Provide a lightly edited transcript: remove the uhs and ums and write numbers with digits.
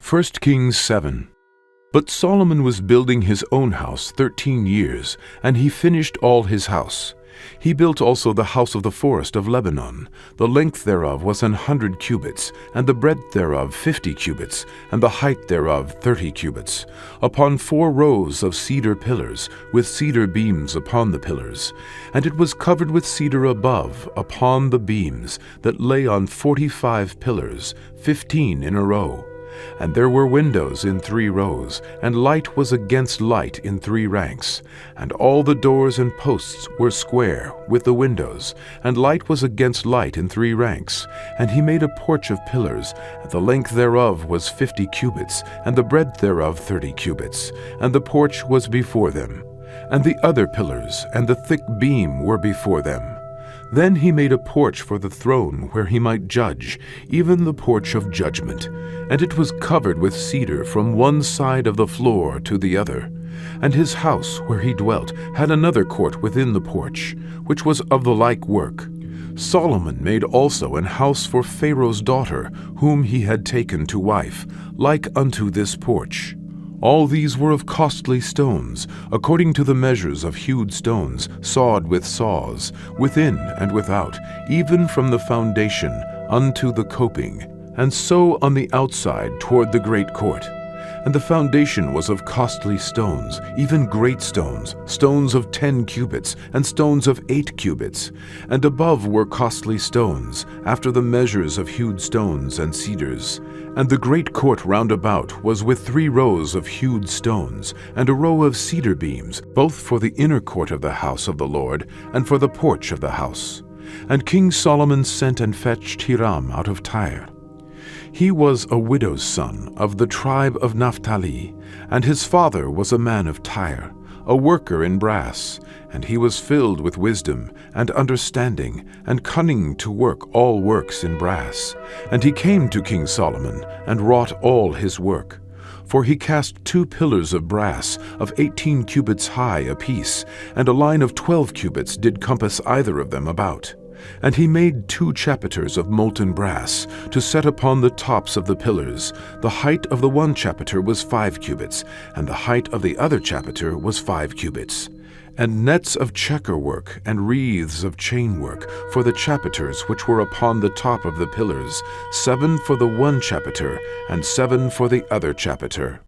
1 Kings 7. But Solomon was building his own house 13 years, and he finished all his house. He built also the house of the forest of Lebanon. The length thereof was 100 cubits, and the breadth thereof 50 cubits, and the height thereof 30 cubits, upon 4 rows of cedar pillars, with cedar beams upon the pillars. And it was covered with cedar above, upon the beams, that lay on 45 pillars, 15 in a row. And there were windows in 3 rows, and light was against light in 3 ranks. And all the doors and posts were square, with the windows, and light was against light in 3 ranks. And he made a porch of pillars, and the length thereof was 50 cubits, and the breadth thereof 30 cubits, and the porch was before them. And the other pillars and the thick beam were before them. Then he made a porch for the throne where he might judge, even the porch of judgment. And it was covered with cedar from one side of the floor to the other. And his house where he dwelt had another court within the porch, which was of the like work. Solomon made also an house for Pharaoh's daughter, whom he had taken to wife, like unto this porch. All these were of costly stones, according to the measures of hewed stones, sawed with saws, within and without, even from the foundation unto the coping, and so on the outside toward the great court. And the foundation was of costly stones, even great stones, stones of 10 cubits, and stones of 8 cubits. And above were costly stones, after the measures of hewed stones and cedars. And the great court round about was with 3 rows of hewed stones, and a row of cedar beams, both for the inner court of the house of the Lord, and for the porch of the house. And King Solomon sent and fetched Hiram out of Tyre. He was a widow's son of the tribe of Naphtali, and his father was a man of Tyre, a worker in brass, and he was filled with wisdom and understanding and cunning to work all works in brass. And he came to King Solomon and wrought all his work. For he cast 2 pillars of brass of 18 cubits high apiece, and a line of 12 cubits did compass either of them about. And he made 2 chapiters of molten brass, to set upon the tops of the pillars. The height of the one chapiter was 5 cubits, and the height of the other chapiter was 5 cubits. And nets of checker work and wreaths of chain work for the chapiters which were upon the top of the pillars, 7 for the one chapiter, and 7 for the other chapiter.